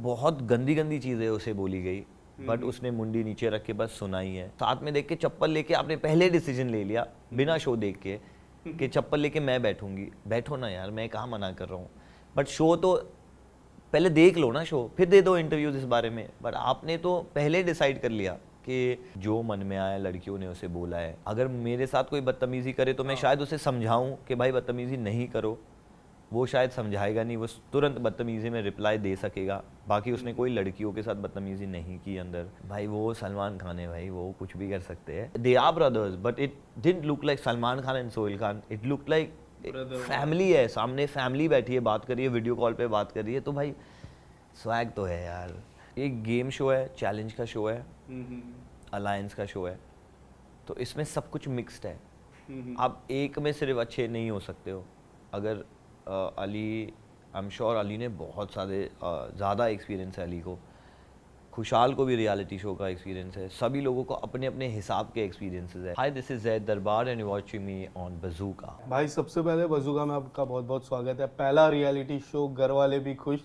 बहुत गंदी गंदी चीज़ें उसे बोली गई, बट उसने मुंडी नीचे रख के बस सुनाई है। साथ में देख के चप्पल लेके आपने पहले डिसीजन ले लिया बिना शो देख के कि चप्पल लेके मैं बैठूंगी। बैठो ना यार, मैं कहाँ मना कर रहा हूँ, बट शो तो पहले देख लो ना, शो फिर दे दो इंटरव्यूज इस बारे में। बट आपने तो पहले डिसाइड कर लिया कि जो मन में आया लड़कियों ने उसे बोला है। अगर मेरे साथ कोई बदतमीजी करे तो मैं शायद उसे समझाऊं कि भाई बदतमीजी नहीं करो, वो शायद समझाएगा नहीं, वो तुरंत बदतमीजी में रिप्लाई दे सकेगा। बाकी उसने कोई लड़कियों के साथ बदतमीजी नहीं की अंदर। भाई वो सलमान खान है भाई, वो कुछ भी कर सकते हैं। They are brothers but it didn't look like Salman Khan and Sohail Khan, it look like family है। सामने फैमिली बैठी है, बात कर रही है, वीडियो कॉल पे बात कर रही है, तो भाई स्वैग तो है यार। एक गेम शो है, चैलेंज का शो है, अलायंस का शो है, तो इसमें सब कुछ मिक्स्ड है। आप एक में सिर्फ अच्छे नहीं हो सकते हो। अगर Ali, I am sure Ali ने बहुत सारे ज़्यादा एक्सपीरियंस है अली को, खुशहाल को भी रियलिटी शो का एक्सपीरियंस है, सभी लोगों को अपने अपने हिसाब के एक्सपीरियंसेस है। हाय, दिस इज जैद दरबार and you watching me on bazooka. भाई सबसे पहले बज़ूका में आपका बहुत बहुत स्वागत है। पहला रियलिटी शो, घर वाले भी खुश।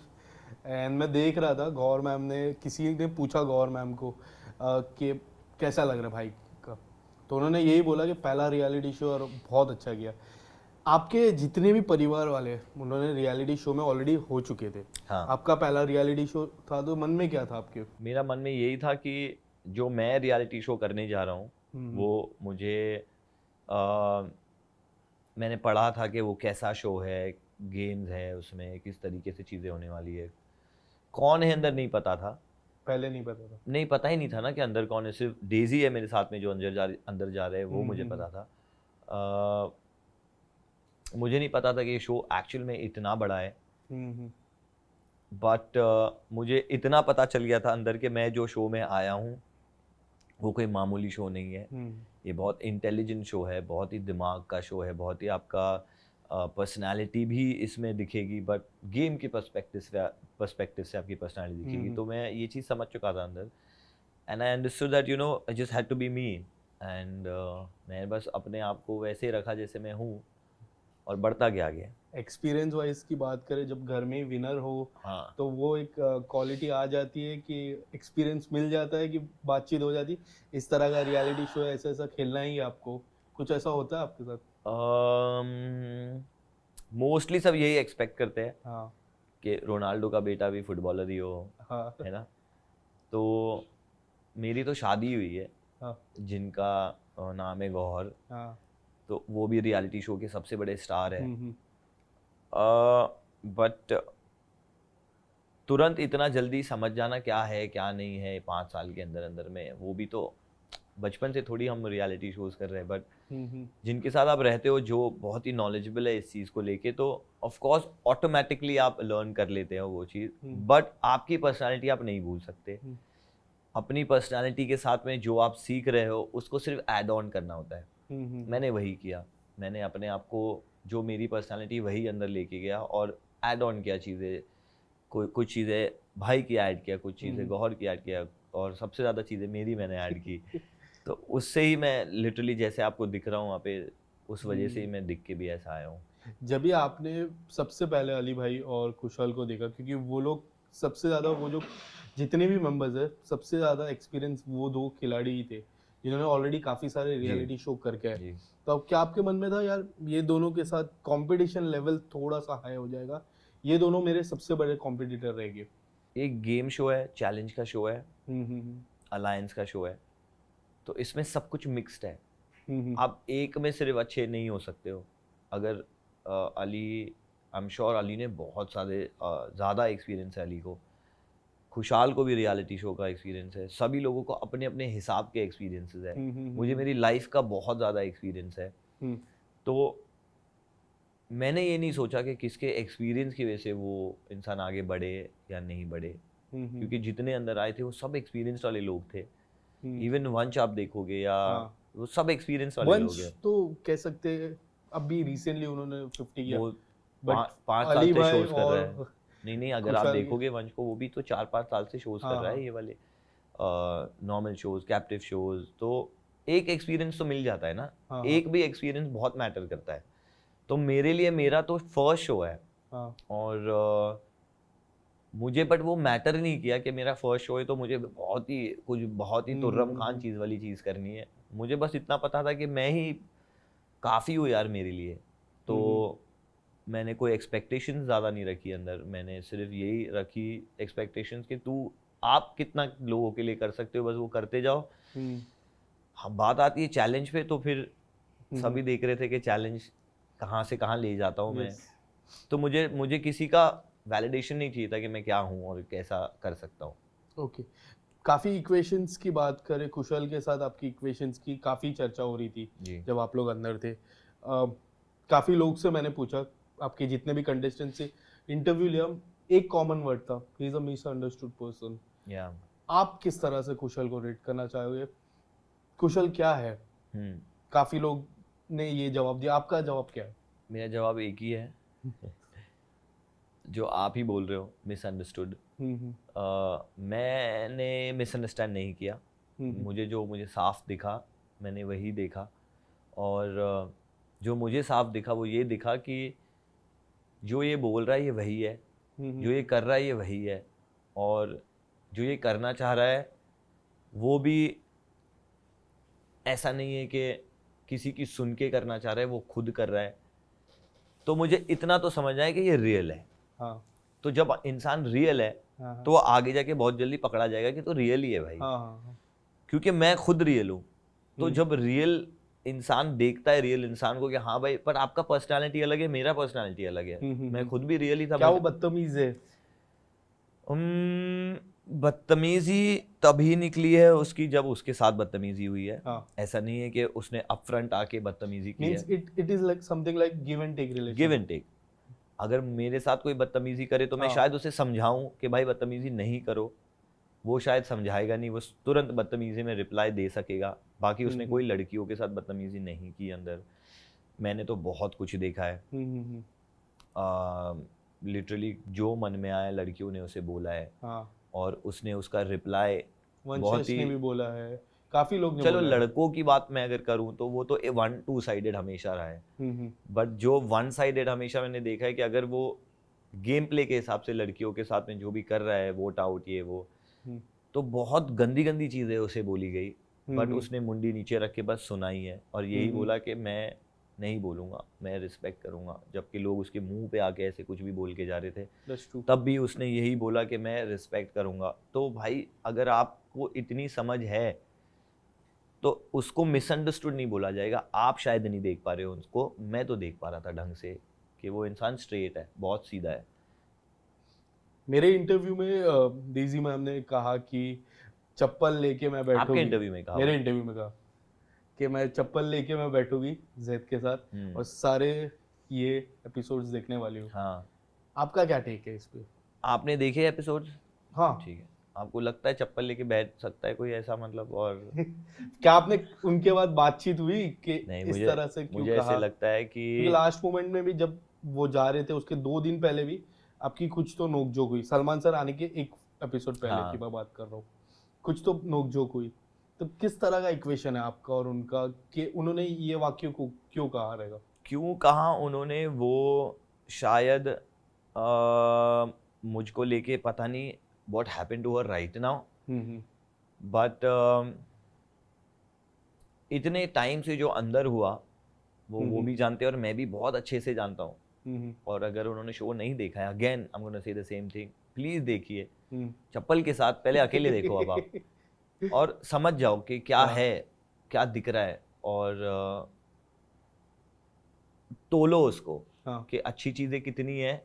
एंड मैं देख रहा था, गौर मैम ने, किसी ने पूछा गौर मैम को कि कैसा लग रहा है भाई का, तो उन्होंने यही बोला कि पहला रियलिटी शो और बहुत अच्छा किया। आपके जितने भी परिवार वाले उन्होंने रियलिटी शो में ऑलरेडी हो चुके थे। हाँ, आपका पहला रियलिटी शो था, तो मन में क्या था आपके? मेरा मन में यही था कि जो मैं रियलिटी शो करने जा रहा हूँ वो मुझे मैंने पढ़ा था कि वो कैसा शो है, गेम्स है उसमें, किस तरीके से चीज़ें होने वाली है। कौन है अंदर नहीं पता था, पहले नहीं पता था। नहीं पता ही नहीं था ना कि अंदर कौन है। सिर्फ डेजी है मेरे साथ में जो अंदर जा रहे हैं, वो मुझे पता था। मुझे नहीं पता था कि ये शो एक्चुअल में इतना बड़ा है। बट मुझे इतना पता चल गया था अंदर कि मैं जो शो में आया हूँ वो कोई मामूली शो नहीं है। ये बहुत इंटेलिजेंट शो है, बहुत ही दिमाग का शो है, बहुत ही आपका पर्सनालिटी भी इसमें दिखेगी, बट गेम के पर्सपेक्टिव से आपकी पर्सनालिटी दिखेगी। तो मैं ये चीज़ समझ चुका था अंदर, and I understood that I just had to be me. And मैं बस अपने आप को वैसे ही रखा जैसे मैं हूँ और बढ़ता गया आगे। एक्सपीरियंस वाइज की बात करें, जब घर में विनर हो, हाँ, तो वो एक क्वालिटी आ जाती है कि एक्सपीरियंस मिल जाता है, कि बातचीत हो जाती है। इस तरह का रियलिटी शो ऐसा ऐसा खेलना ही है आपको, कुछ ऐसा होता है आपके साथ? मोस्टली सब यही एक्सपेक्ट करते हैं हाँ कि रोनाल्डो का बेटा भी फुटबॉलर ही हो, हाँ है ना। तो मेरी तो शादी हुई है, हाँ जिनका नाम है गौहर, हाँ। तो वो भी रियलिटी शो के सबसे बड़े स्टार है। हम्म। बट तुरंत इतना जल्दी समझ जाना क्या है क्या नहीं है 5 साल के अंदर अंदर में, वो भी तो बचपन से थोड़ी हम रियलिटी शोज कर रहे हैं। बट जिनके साथ आप रहते हो जो बहुत ही नॉलेजेबल है इस चीज़ को लेके, तो ऑफ कोर्स ऑटोमेटिकली आप लर्न कर लेते हो वो चीज़। बट आपकी पर्सनालिटी आप नहीं भूल सकते। अपनी पर्सनालिटी के साथ में जो आप सीख रहे हो उसको सिर्फ ऐड ऑन करना होता है। मैंने वही किया, मैंने अपने आप को, जो मेरी पर्सनालिटी वही अंदर लेके गया और ऐड ऑन किया चीज़ें। कुछ चीज़ें भाई की ऐड किया, कुछ चीज़ें गौहर की ऐड किया, और सबसे ज़्यादा चीज़ें मेरी मैंने ऐड की। तो उससे ही मैं लिटरली जैसे आपको दिख रहा हूँ वहाँ पे, उस वजह से ही मैं दिख के भी ऐसा आया हूँ। जब भी आपने सबसे पहले अली भाई और खुशहाल को देखा, क्योंकि वो लोग सबसे ज़्यादा, वो जो जितने भी मेंबर्स है, सबसे ज़्यादा एक्सपीरियंस वो दो खिलाड़ी ही थे जिन्होंने ऑलरेडी काफ़ी सारे रियलिटी शो करके आए। जी, तो अब क्या आपके मन में था यार, ये दोनों के साथ कंपटीशन लेवल थोड़ा सा हाई हो जाएगा, ये दोनों मेरे सबसे बड़े कॉम्पिटिटर रहेंगे? एक गेम शो है, चैलेंज का शो है, हम्म। अलायंस का शो है, तो इसमें सब कुछ मिक्स्ड है। हम्म। आप एक में सिर्फ अच्छे नहीं हो सकते हो। अगर Ali, I am sure Ali ने बहुत सारे ज़्यादा एक्सपीरियंस है अली को, खुशहाल को भी रियलिटी शो का एक्सपीरियंस है, सभी लोगों को अपने अपने हिसाब के एक्सपीरियंसेस है। मुझे मेरी लाइफ का बहुत ज़्यादा एक्सपीरियंस है। तो मैंने ये नहीं सोचा कि किसके एक्सपीरियंस की वजह से वो इंसान आगे बढ़े या नहीं बढ़े, क्योंकि जितने अंदर आए थे वो सब एक्सपीरियंस वाले लोग थे। इवन वंश आप देखोगे या वो सब एक्सपीरियंस वाले लोग वंश हैं। तो कह सकते हैं अभी रिसेंटली उन्होंने 50 किया, वो बट 5 साल अली से भाई शोज कर रहा है। और नहीं, अगर आप खुशहाल की। देखोगे वंश को, वो भी तो 4-5 साल से शोज कर रहा है, ये वाले नॉर्मल शोज, कैप्टिव शोज। तो एक एक्सपीरियंस तो मिल जाता है ना, एक भी एक्सपीरियंस बहुत मैटर करता है। तो मेरे लिए मेरा तो फर्स्ट शो है, और मुझे बट वो मैटर नहीं किया कि मेरा फर्स्ट शो है तो मुझे बहुत ही तुर्रम खान चीज़ वाली चीज़ करनी है। मुझे बस इतना पता था कि मैं ही काफ़ी हूँ यार मेरे लिए। तो मैंने कोई एक्सपेक्टेशंस ज़्यादा नहीं रखी अंदर, मैंने सिर्फ यही रखी एक्सपेक्टेशंस कि आप कितना लोगों के लिए कर सकते हो, बस वो करते जाओ। हाँ, बात आती है चैलेंज पे, तो फिर सभी देख रहे थे कि चैलेंज कहाँ से कहाँ ले जाता हूँ मैं। तो मुझे किसी का वैलिडेशन नहीं चाहिए था कि मैं क्या हूँ और कैसा कर सकता हूँ। ओके, काफ़ी इक्वेशंस की बात करें, कुशल के साथ आपकी इक्वेशंस की काफ़ी चर्चा हो रही थी जी। जब आप लोग अंदर थे। काफ़ी लोग से मैंने पूछा, आपके जितने भी कंटेस्टेंट से इंटरव्यू लिया, एक कॉमन वर्ड था, he is a misunderstood person. या आप किस तरह से कुशल को रेट करना चाहोगे? कुशल क्या है? काफ़ी लोग ने ये जवाब दिया, आपका जवाब क्या है? मेरा जवाब एक ही है जो आप ही बोल रहे हो, मिसअंडरस्टूड। मैंने मिसअंडरस्टैंड नहीं किया। मुझे साफ दिखा, मैंने वही देखा। और जो मुझे साफ दिखा वो ये दिखा कि जो ये बोल रहा है ये वही है, जो ये कर रहा है ये वही है, और जो ये करना चाह रहा है वो भी ऐसा नहीं है कि किसी की सुन के करना चाह रहा है, वो खुद कर रहा है। तो मुझे इतना तो समझ आया कि ये रियल है। हाँ, तो जब इंसान रियल है हाँ, तो वो आगे जाके बहुत जल्दी पकड़ा जाएगा कि तो रियल ही है भाई। हाँ, हाँ, क्योंकि मैं खुद रियल हूँ। तो जब रियल इंसान देखता है रियल इंसान को कि हाँ भाई, पर आपका पर्सनालिटी अलग है, मेरा पर्सनालिटी अलग है, मैं खुद भी रियल ही था। क्या वो बदतमीज है? बदतमीजी तभी निकली है उसकी जब उसके साथ बदतमीजी हुई है। हाँ, ऐसा नहीं है कि उसने अपफ्रंट आके बदतमीजी की मींस है। It is like something like give and take relation. Give and take. अगर मेरे साथ कोई बदतमीजी करे तो मैं हाँ। शायद उसे समझाऊं कि भाई बदतमीजी नहीं करो, वो शायद समझाएगा नहीं, वो तुरंत बदतमीजी में रिप्लाई दे सकेगा। बाकी उसने कोई लड़कियों के साथ बदतमीजी नहीं की अंदर। मैंने तो बहुत कुछ देखा है। लिटरली जो मन में आया लड़कियों ने उसे बोला है। हाँ, और उसने उसका रिप्लाई बहुत वंशज ही, ने भी बोला है, काफी लोग ने चलो बोला है। लड़कों की बात मैं अगर करूं तो वो तो 1-2 साइडेड हमेशा रहा है। बट जो 1 साइडेड हमेशा मैंने देखा है कि अगर वो गेम प्ले के हिसाब से लड़कियों के साथ में जो भी कर रहा है, वोट आउट ये वो, तो बहुत गंदी गंदी चीज़ें उसे बोली गई। बट उसने मुंडी नीचे रख के बस सुनाई है और यही बोला कि मैं नहीं बोलूँगा, मैं रिस्पेक्ट करूँगा। जबकि लोग उसके मुंह पे आके ऐसे कुछ भी बोल के जा रहे थे, That's true. तब भी उसने यही बोला कि मैं रिस्पेक्ट करूँगा। तो भाई अगर आपको इतनी समझ है तो उसको मिसअंडरस्टूड नहीं बोला जाएगा। आप शायद नहीं देख पा रहे हो उसको, मैं तो देख पा रहा था ढंग से कि वो इंसान स्ट्रेट है, बहुत सीधा है। मेरे इंटरव्यू में डेजी मैम ने कहा कि चप्पल लेके मैं बैठूंगी। आपके इंटरव्यू में कहा? मेरे इंटरव्यू में कहा कि मैं चप्पल लेके मैं बैठूंगी जैद के साथ और सारे ये एपिसोड्स देखने वाली हूँ। हाँ। आपका क्या टेक है इस पे? आपने देखे एपिसोड? हाँ। ठीक है। आपको लगता है चप्पल लेके बैठ सकता है कोई ऐसा, मतलब? और क्या आपने उनके बाद बातचीत हुई कि नहीं, इस तरह से क्यों मुझे कहा? ऐसे लगता है क्योंकि कि लास्ट मोमेंट में भी जब वो जा रहे थे उसके 2 दिन पहले भी आपकी कुछ तो नोकझोंक हुई। सलमान सर आने के एक एपिसोड पहले हाँ। की मैं बात कर रहा हूँ, कुछ तो नोकझोंक हुई। तो किस तरह का इक्वेशन है आपका और उनका कि उन्होंने ये वाक्य को क्यों कहा रहेगा? क्यों कहा उन्होंने वो शायद मुझको लेके पता नहीं what happened to her right now, but इतने टाइम से जो अंदर हुआ वो भी जानते हैं और मैं भी बहुत अच्छे से जानता हूँ। और अगर उन्होंने शो नहीं देखा है, again I am gonna say the same thing, please देखिए चप्पल के साथ। पहले अकेले देखो अब आप और समझ जाओ कि क्या है, क्या दिख रहा है, और तोलो उसको कि अच्छी चीजें कितनी है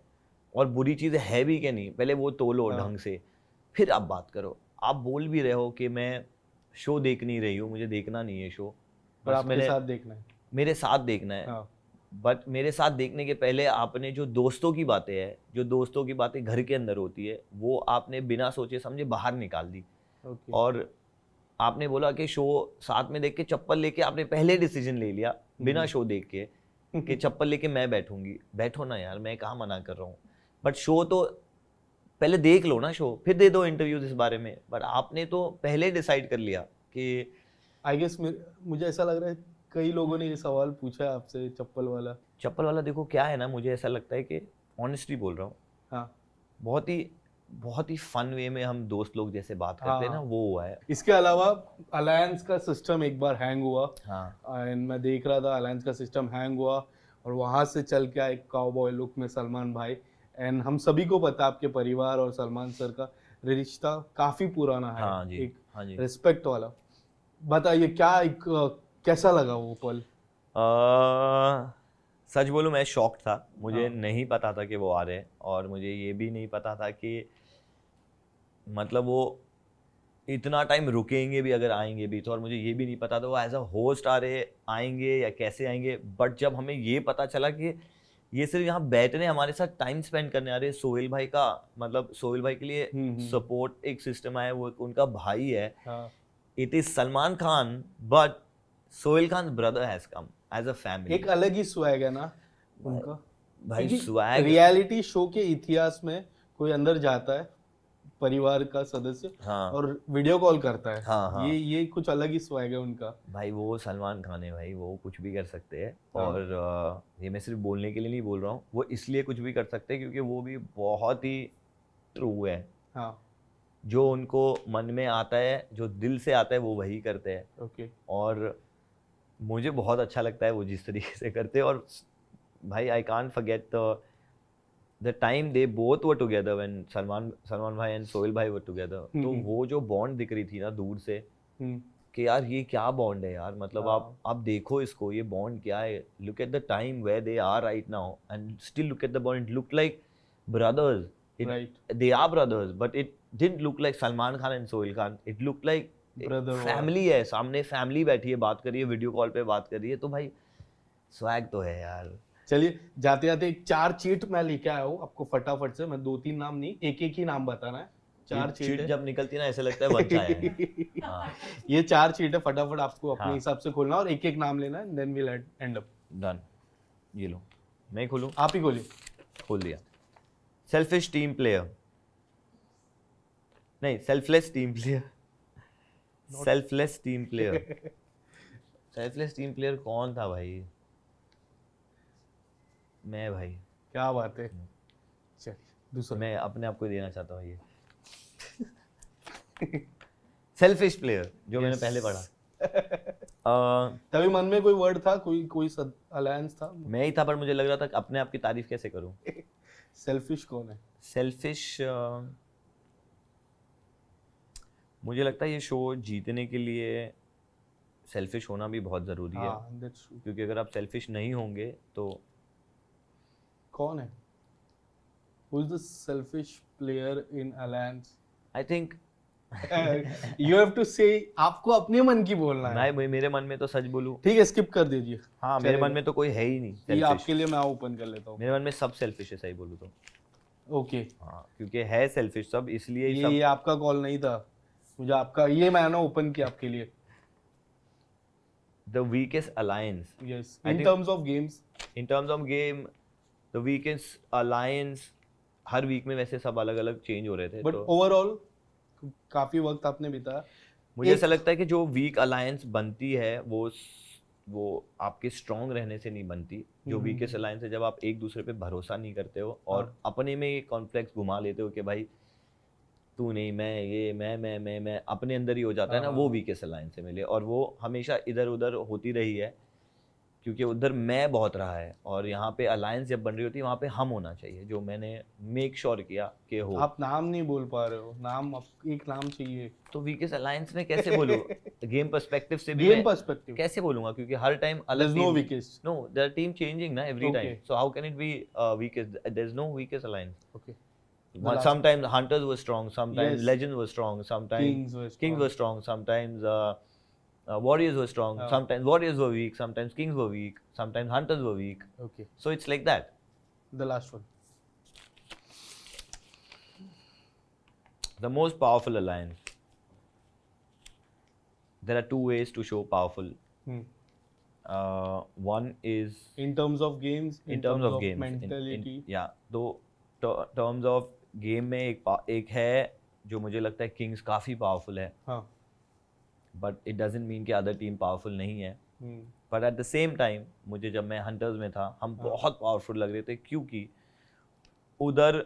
और बुरी चीजें है भी कि नहीं। पहले वो तोलो ढंग से, फिर आप बात करो। आप बोल भी रहे हो कि मैं शो देख नहीं रही हूँ, मुझे देखना नहीं है शो, पर आपके साथ देखना है, मेरे साथ देखना है। बट मेरे साथ देखने के पहले आपने जो दोस्तों की बातें हैं, जो दोस्तों की बातें घर के अंदर होती है, वो आपने बिना सोचे समझे बाहर निकाल दी। और आपने बोला कि शो साथ में देख के चप्पल लेके आपने पहले डिसीजन ले लिया बिना शो देख के कि चप्पल लेके मैं बैठूंगी। बैठो ना यार, मैं कहाँ मना कर रहा हूँ, बट शो तो पहले देख लो ना, शो फिर दे दो इंटरव्यूज इस बारे में। बट आपने तो पहले डिसाइड कर लिया कि आई गेस मुझे ऐसा लग रहा है कई लोगों ने ये सवाल पूछा है आपसे चप्पल वाला। देखो क्या है ना, मुझे ऐसा लगता है कि ऑनेस्टली बोल रहा हूँ, हाँ, बहुत ही बहुत ही फन वे में हम दोस्त लोग जैसे बात करते हैं ना, हाँ। वो हुआ है। इसके अलावा अलायंस का सिस्टम एक बार हैंग हुआ, हाँ एंड मैं देख रहा था अलायंस का सिस्टम हैंग हुआ, और वहां से चल के एक काउबॉय लुक में सलमान भाई, एंड हम सभी को पता है आपके परिवार और सलमान सर का रिश्ता काफी पुराना है, हाँ जी, एक हाँ जी। रिस्पेक्ट वाला। बताइए क्या कैसा लगा वो पल? सच बोलूं मैं शॉक था, मुझे हाँ। नहीं पता था कि वो आ रहे हैं, और मुझे ये भी नहीं पता था कि मतलब वो इतना टाइम रुकेंगे भी अगर आएंगे भी तो, और मुझे ये भी नहीं पता था वो एज अ होस्ट आ रहे आएंगे या कैसे आएंगे। बट जब हमें ये पता चला कि ये सिर्फ यहाँ बैठने हमारे साथ टाइम स्पेंड करने आ रहे हैं, सोहेल भाई का मतलब सोहेल भाई के लिए सपोर्ट एक सिस्टम है, वो उनका भाई है, हाँ। It is Salman Khan, but Sohail Khan brother has come as a family. एक अलग ही स्वैग है ना उनका, भाई क्योंकि स्वैग, रियलिटी शो के इतिहास में कोई अंदर जाता है परिवार का सदस्य हाँ और वीडियो कॉल करता है, हाँ हाँ ये कुछ अलग ही स्वैग है उनका। भाई, वो सलमान खान है भाई, वो कुछ भी कर सकते हैं। हाँ। और ये मैं सिर्फ बोलने के लिए नहीं बोल रहा हूँ, वो इसलिए कुछ भी कर सकते हैं क्योंकि वो भी बहुत ही ट्रू है। हाँ। जो उनको मन में आता है, जो दिल से आता है, वो वही करते हैं। ओके। और मुझे बहुत अच्छा लगता है वो जिस तरीके से करते हैं। और भाई I can't forget the time they both were together, when Salman भाई एंड सोहेल भाई वर टुगेदर। तो वो जो बॉन्ड दिख रही थी ना दूर से कि यार ये क्या बॉन्ड है यार, मतलब आप देखो इसको, ये बॉन्ड क्या है। Look at the time where they are right now and still look at the bond, look like brothers. Right. They are brothers, but it didn't look like Salman Khan and Sohail Khan. It looked like Brother family है, सामने family बैठी है, बात कर रही है, video call पे बात कर रही है। तो भाई स्वैग तो है यार। चलिए जाते जाते एक 4 चीट मैं लेके आया हूँ आपको फटाफट से, मैं 2-3 नाम नहीं, एक ही नाम बताना है। 4 चीट चीट है। जब निकलती है ना ऐसे लगता है बच्चा है। हाँ ये 4 चीट है, फटाफट आपको अपने हाँ। हिसाब से खोलना और एक नाम लेना है, then will end up. Done, ये लो, मैं खोलूं? आप ही खोलिए। खोल दिया। सेल्फिश टीम प्लेयर, नहीं selfless team player, selfless team player. Selfless team player कौन था भाई? मैं भाई। क्या बात है। चलिए दूसरा। मैं अपने आप को देना चाहता हूँ ये सेल्फिश प्लेयर जो मैंने पहले पढ़ा। तभी मन में कोई वर्ड था, कोई अलायंस था। मैं ही था, पर मुझे लग रहा था कि अपने आप की तारीफ कैसे करूं। सेल्फिश कौन है? सेल्फिश, मुझे लगता है ये शो जीतने के लिए सेल्फिश होना भी बहुत ज़रूरी है। हाँ, that's true. क्योंकि अगर आप सेल्फिश नहीं होंगे तो कौन है? Who is the selfish player in Alliance? I think You have to say, आपको अपने मन की बोलना है। मैं मेरे मन में तो सच बोलूं, ठीक है, स्किप कर दीजिए। हाँ मेरे मन में तो कोई है ही नहीं ये सेल्फिश। आपके लिए मैं ओपन कर लेता हूँ। मेरे मन में सब सेल्फिश है, सही बोलूं तो। ओके। हाँ क्योंकि है सेल्फिश सब, इसलिए ही सब। ये आपका कॉल नहीं था, मुझे आपका ये मैंने ओपन किया आपके लिए। The weakest alliance. Yes, I in think- terms of games. In terms of game, the weakest alliance, हर वीक में वैसे सब अलग अलग चेंज हो रहे थे। बट तो ओवरऑल काफी वक्त आपने बिताया। मुझे ऐसा लगता है कि जो वीक अलायंस बनती है वो आपके स्ट्रांग रहने से नहीं बनती। जो वीकेस्ट अलायंस है जब आप एक दूसरे पे भरोसा नहीं करते हो और अपने में ये कॉन्फ्लिक्ट्स घुमा लेते हो कि भाई तू नहीं, मैं ये मैं अपने अंदर ही हो जाता है ना, वो वीकेस्ट अलायंस से मिले। और वो हमेशा इधर उधर होती रही है क्योंकि उधर मैं बहुत रहा है, और यहाँ पे अलायंस जब बन रही होती है वहाँ पे हम होना चाहिए, जो मैंने मेक श्योर किया कि हो। आप नाम नहीं बोल पा रहे हो, एक नाम चाहिए। तो वीकेस्ट अलायंस में कैसे बोलूँ? गेम पर्सपेक्टिव से भी गेम मैं पर्सपेक्टिव कैसे बोलूंगा, क्योंकि हर टाइम अलग no weakest. No, their team changing ना every Okay. Time, so how can it be weakest? There is no weakest alliance. Okay. Sometimes hunters were strong, sometimes Yes. legends were strong, sometimes Kings were strong. sometimes warriors were strong, sometimes warriors were weak, sometimes kings were weak, sometimes hunters were weak. Okay. So it's like that. The last one. The most powerful alliance. There are two ways to show powerful. One is In terms of games, in terms of games, mentality. yeah, तो terms of game में एक है जो मुझे लगता है Kings काफ़ी powerful है, हाँ। बट इट डजंट मीन कि अदर टीम पावरफुल नहीं है। But at the same time मुझे जब मैं हंटर्स में था हम बहुत पावरफुल लग रहे थे, क्योंकि उधर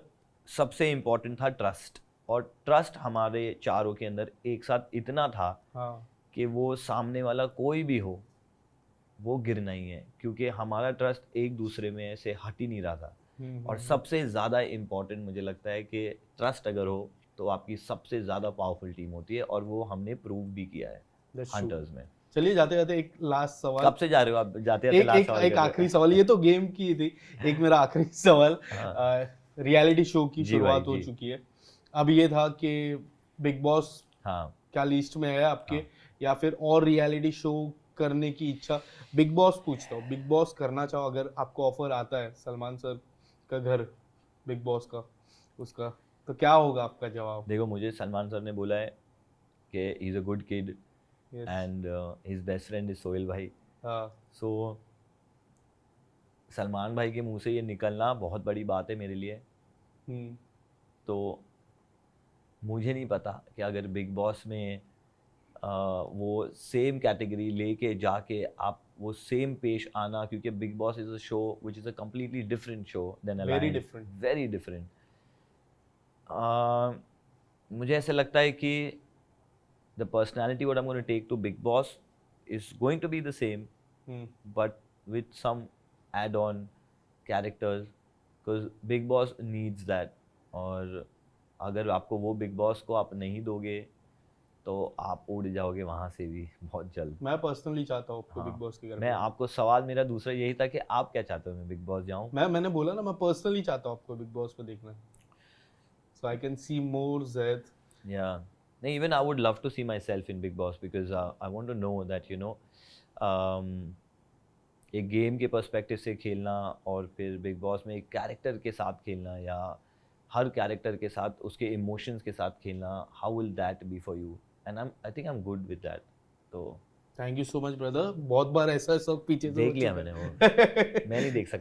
सबसे इम्पोर्टेंट था ट्रस्ट, और ट्रस्ट हमारे चारों के अंदर एक साथ इतना था हाँ कि वो सामने वाला कोई भी हो वो गिरना ही है, क्योंकि हमारा ट्रस्ट एक दूसरे में से हट ही नहीं रहा था। और सबसे ज़्यादा इम्पोर्टेंट मुझे लगता है कि ट्रस्ट अगर हो तो आपकी सबसे ज़्यादा पावरफुल टीम होती है, और वो हमने प्रूव भी किया है That's true. हंटर्स में। चलिए जाते जाते एक लास्ट सवाल, कब से जा रहे हो आप? जाते जाते एक लास्ट एक सवाल एक कर रहे हो। आखिरी सवाल, ये तो गेम की थी, एक मेरा आखिरी सवाल। हाँ। रियलिटी शो की जी शुरुआत भाई, हो जी। चुकी है, अब ये था कि बिग बॉस हाँ। क्या लिस्ट में है आपके, हाँ। या फिर और रियलिटी शो करने की इच्छा? बिग बॉस पूछता हूँ, बिग बॉस करना चाहो, अगर आपको ऑफर आता है सलमान सर का घर बिग बॉस का, उसका, तो क्या होगा आपका जवाब? देखो, मुझे सलमान सर ने बोला है कि he is a good kid Yes. And his best friend is Sohail भाई। हाँ सो सलमान भाई के मुंह से ये निकलना बहुत बड़ी बात है मेरे लिए। हम्म, तो मुझे नहीं पता कि अगर बिग बॉस में वो सेम कैटेगरी लेके जाके आप वो सेम पेश आना, क्योंकि Bigg Boss is a show which is a completely different show then Very different. Very different. मुझे ऐसा लगता है कि the personality what I'm going to take to Big Boss is going to be the same, hmm, but with some add-on characters, because Big Boss needs that. और अगर आपको वो Big Boss को आप नहीं दोगे तो आप उड़ जाओगे वहाँ से भी बहुत जल्द। मैं पर्सनली चाहता हूँ आपको हाँ। बिग बॉस के घर मैं पे। आपको सवाल मेरा दूसरा यही था कि आप क्या चाहते हो मैं बिग बॉस जाऊँ? मैंने बोला ना, मैं पर्सनली चाहता हूँ आपको बिग बॉस पे देखना, so I can see more Zaid. Yeah. No, even I would love to see myself in Big Boss because I want to know that um, एक गेम के पर्सपेक्टिव से खेलना और फिर बिग बॉस में एक कैरेक्टर के साथ खेलना, या हर कैरेक्टर के साथ उसके इमोशंस के साथ खेलना, how will that be for you? And I think I am good with that. तो thank you so much brother, बहुत बार ऐसा सब पीछे से देख हो लिया चुका मैंने वो, है। मैं नहीं देख सकता।